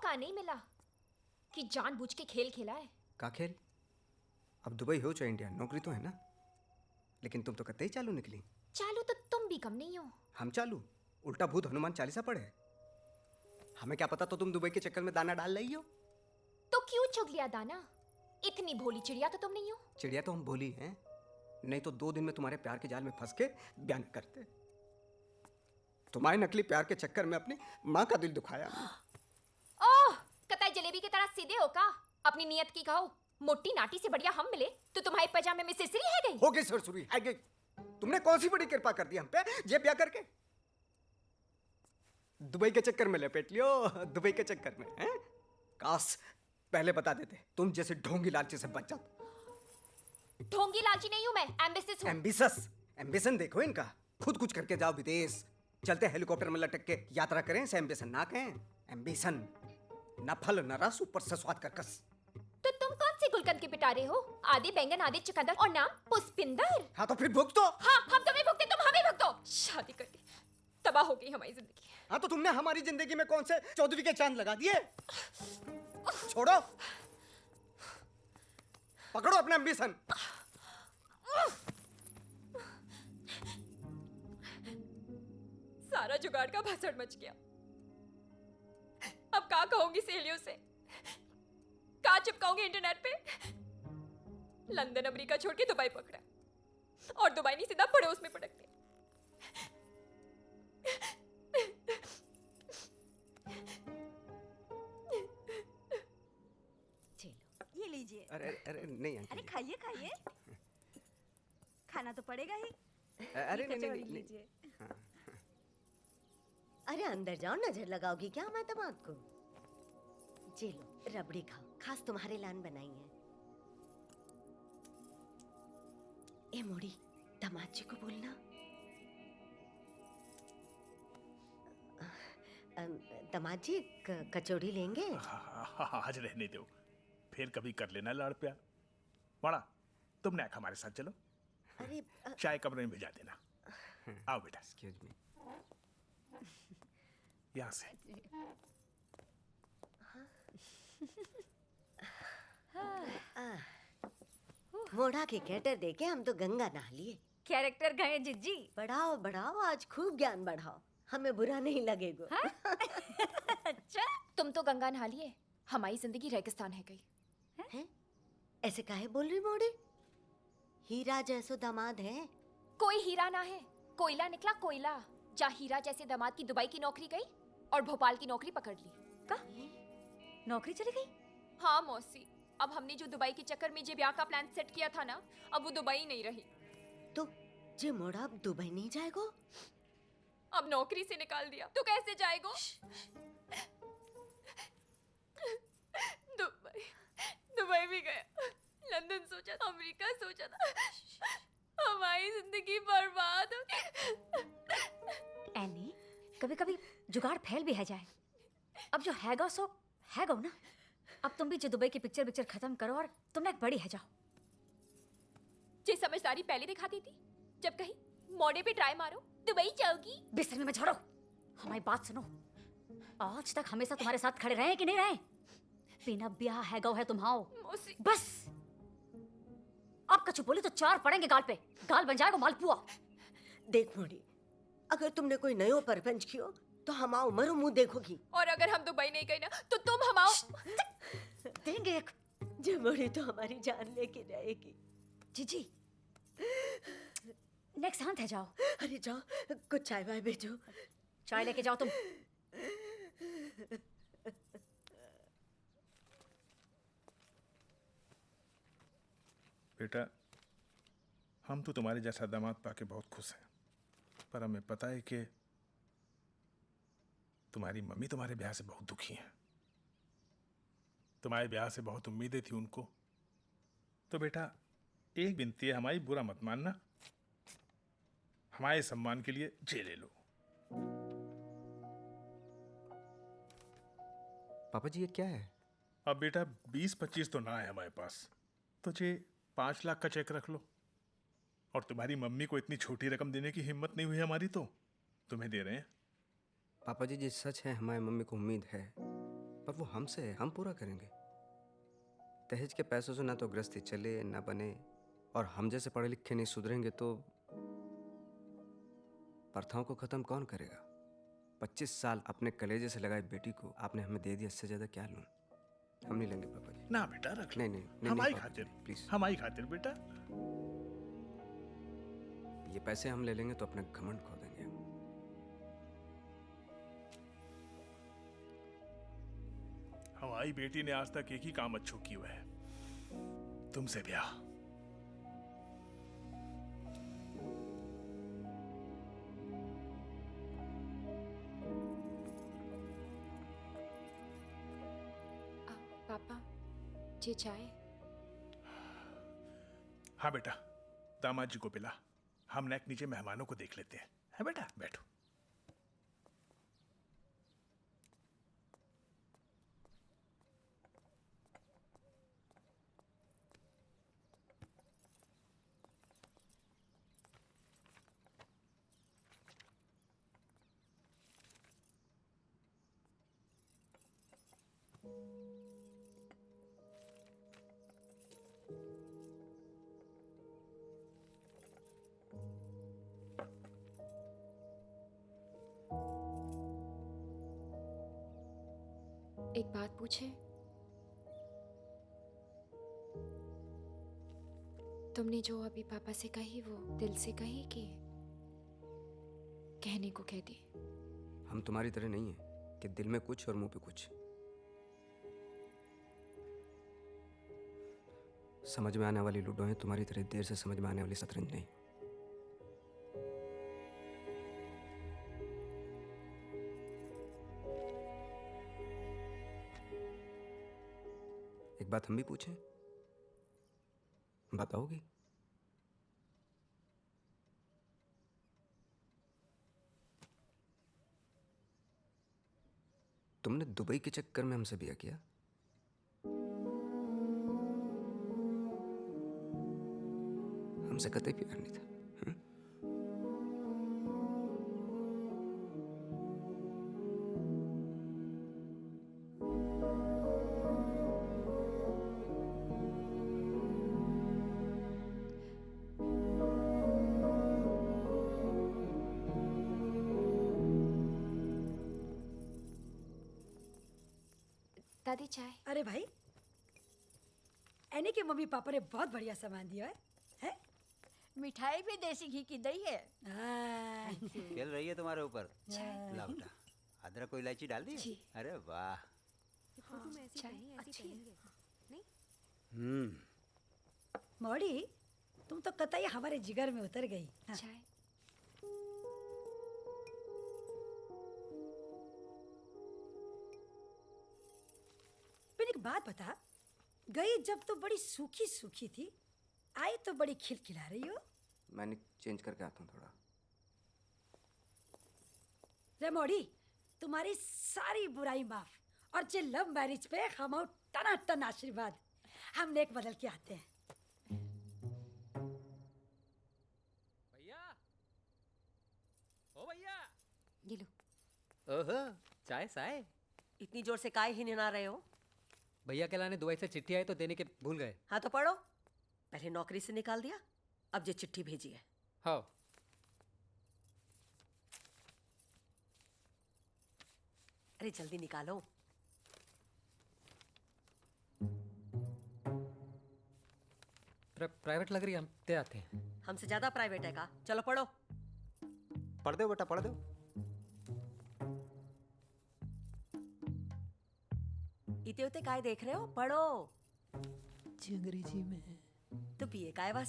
मौका नहीं मिला कि जानबूझ के खेल खेला है। का खेल? अब दुबई हो चाहे इंडिया, नौकरी तो है ना। लेकिन तुम तो कतई ही चालू निकली। चालू तो तुम भी कम नहीं हो। हम चालू? उल्टा भूत हनुमान चालीसा पढ़े। हमें क्या पता तो तुम दुबई के चक्कर में दाना डाल रही हो। तो क्यों चुग लिया दाना? इतनी भोली चिड़िया तो तुम नहीं हो। चिड़िया तो हम भोली हैं, नहीं तो 2 दिन में तुम्हारे प्यार के जाल में फंस के बयान करते। तुम्हारे नकली प्यार के चक्कर में अपनी माँ का दिल दुखाया। ओह, कतई जलेबी की तरह सीधे हो का? अपनी नियत की कहो। मोटी नाटी से बढ़िया हम मिले तो तुम्हारे पजामे में सिरसिरी है गई। हो गई सरसुरी है गई। तुमने कौन सी बड़ी कृपा कर दी हम पे, जे ब्याह करके दुबई के चक्कर में लपेट लियो। दुबई के चक्कर में हैं? काश पहले बता देते, तुम जैसे ढोंगी लालची से बच जाते। ढोंगी लालची नहीं हूं मैं, एम्बिशियस हूं। एम्बिशस? एम्बिशन देखो इनका। खुद कुछ करके जाओ विदेश, चलते हेलीकॉप्टर में लटक के यात्रा करें, इसे एम्बिशन ना कहें। एम्बिशन न फल न रस, ऊपर से स्वाद कर्कश। तो तुम कौन सी गुलकंद के पिटारे हो? आधे बैंगन आधे चुकंदर और नाम पुष्पिंदर। हाँ तो फिर भुगत दो। हाँ, हम तुम्हें भुगते, तुम हमें भुगतो। शादी करके तबाह हो गई हमारी जिंदगी। हाँ तो तुमने हमारी जिंदगी में कौन से चौधरी के चांद लगा दिए? छोड़ो, पकड़ो अपना एम्बिशन। सारा जुगाड़ का भसड़ मच गया। अब क्या कहूंगी सहेलियों से, क्या चिपकाऊंगी इंटरनेट पे? लंदन अमेरिका छोड़ के दुबई पकड़ा, और दुबई नहीं सीधा पड़ोस में पटक दिया। चलो ये लीजिए। अरे अरे नहीं अरे खाइए खाइए, खाना तो पड़ेगा ही। अरे नहीं नहीं लीजिए। अरे अंदर जाओ, नजर लगाओगी क्या हमारे दामाद को? जी लो, रबड़ी खाओ, खास तुम्हारे लान बनाई है। ए मोड़ी, दामाद जी को बोलना। दामाद जी कचौड़ी लेंगे? आज रहने दो, फिर कभी कर लेना लाड़ प्यार। बड़ा तुम नाक हमारे साथ चलो। अरे चाय कमरे में भिजा देना। आओ बेटा, एक्सक्यूज मी। यहाँ से। मोढ़ा के कैटर देके हम तो गंगा नहा लिए। कैरेक्टर गए जिज्जी। बढ़ाओ बढ़ाओ, आज खूब ज्ञान बढ़ाओ, हमें बुरा नहीं लगेगा। अच्छा, तुम तो गंगा नहा लिए, हमारी जिंदगी रेगिस्तान है गई। हैं? ऐसे काहे बोल रही मोड़ी? हीरा जैसो दामाद है। कोई हीरा ना है, कोयला निकला कोयला। जा हीरा जैसे दामाद की दुबई की नौकरी गई और भोपाल की नौकरी पकड़ ली। का नौकरी चली गई? हाँ मौसी, अब हमने जो दुबई के चक्कर में जे ब्याह का प्लान सेट किया था ना, अब वो दुबई नहीं रही। तो जे मोड़ा अब दुबई नहीं जाएगो? अब नौकरी से निकाल दिया तो कैसे जाएगो? दुबई दुबई भी गया, लंदन सोचा था, अमेरिका सोचा था, हमारी जिंदगी बर्बाद हो गई। एनी, कभी कभी जुगाड़ फैल भी है जाए। अब जो हैगा सो हैगा ना। अब तुम भी जो दुबई की पिक्चर खत्म करो और तुम ना एक बड़ी है जाओ। जे समझदारी पहले दिखाती थी, जब कहीं मोड़े पे ट्राई मारो दुबई जाओगी। बिस्तर में मत छोड़ो, हमारी बात सुनो। आज तक हमेशा तुम्हारे साथ खड़े रहे कि नहीं रहे? बिना ब्याह हैगा है तुम्हाओ। मौसी बस अब कछु बोली तो 4 पड़ेंगे गाल पे, गाल बन जाएगा मालपुआ। देख मोड़ी, अगर तुमने कोई नयो परपंच कियो तो हम आओ मरो मुंह देखोगी। और अगर हम दुबई नहीं गए ना तो तुम हम आओ। देंगे एक। जे मोड़ी तो हमारी जान लेके रहेगी। जीजी नेक्स्ट शांत है, जाओ। अरे जाओ, कुछ चाय वाय भेजो। चाय लेके जाओ तुम। बेटा, हम तो तुम्हारे जैसा दामाद पाके बहुत खुश हैं, पर हमें पता है कि तुम्हारी मम्मी तुम्हारे ब्याह से बहुत दुखी हैं। तुम्हारे ब्याह से बहुत उम्मीदें थी उनको। तो बेटा एक विनती है हमारी, बुरा मत मानना। हमारे सम्मान के लिए जे ले लो। पापा जी ये क्या है? अब बेटा 20-25 तो ना है हमारे पास, तो जे 5 लाख का चेक रख लो। और तुम्हारी मम्मी को इतनी छोटी रकम देने की हिम्मत नहीं हुई हमारी, तो तुम्हें दे रहे हैं। पापा जी सच है, हमारी मम्मी को उम्मीद है, पर वो हमसे है, हम पूरा करेंगे। दहेज के पैसों से ना तो गृहस्थी चले ना बने, और हम जैसे पढ़े लिखे नहीं सुधरेंगे तो प्रथाओं को खत्म कौन करेगा? 25 साल अपने कलेजे से लगाई बेटी को आपने हमें दे दिया, इससे ज्यादा क्या लूं? हम नहीं लेंगे पापा जी। ना बेटा रख लो। नहीं नहीं नहीं, हमारी पापा खातिर, जी, प्लीज। हमारी खातिर बेटा। ये पैसे हम ले लेंगे तो अपना घमंड खो देंगे हम। हमारी बेटी ने आज तक एक ही काम अच्छो किया है, तुमसे ब्याह। पापा जी चाय। हाँ बेटा, दामाद जी को पिला। हम नेक नीचे मेहमानों को देख लेते हैं। है बेटा, बैठो। एक बात पूछे? तुमने जो अभी पापा से कही वो दिल से कही कि कहने को कह दी? हम तुम्हारी तरह नहीं है कि दिल में कुछ और मुंह पे कुछ। समझ में आने वाली लूडो है, तुम्हारी तरह देर से समझ में आने वाली शतरंज नहीं। एक बात हम भी पूछें, बताओगी? तुमने दुबई के चक्कर में हमसे ब्याह किया? हमसे कतई प्यार नहीं था। दादी चाय। अरे भाई, एनी के मम्मी पापा ने बहुत बढ़िया सामान दिया है? मिठाई भी देसी घी की दही है। हाँ। खेल रही है तुम्हारे ऊपर। ला बेटा, अदरक को इलायची डाल दी? अरे वाह। मौड़ी, तुम तो कतई हमारे जिगर में उतर गई। हाँ। चाय। फिर एक बात बता, गई जब तो बड़ी सूखी सूखी थी, आई तो बड़ी खिलखिला रही हो। मैंने चेंज करके आता हूँ थोड़ा। रे मौड़ी, तुम्हारी सारी बुराई माफ, और जे लव मैरिज पे हम टना टन आशीर्वाद। हम नेक बदल के आते हैं। भैया, ओ भैया। ये लो। ओहो, चाय साय। इतनी जोर से काहे हिनना रहे हो? भैया के लाने दुबई से चिट्ठी आई तो देने के भूल गए। हाँ तो पढ़ो। पहले नौकरी से निकाल दिया, अब ये चिट्ठी भेजी है। हाँ। अरे जल्दी निकालो। प्राइवेट लग रही है, हम दे आते हैं। हमसे ज्यादा प्राइवेट है का? चलो पढ़ो। पढ़ दो बेटा, पढ़ दो। इते उते काय देख रहे हो? पढ़ो। जी अंग्रेजी में। तो पिए काय वास्ते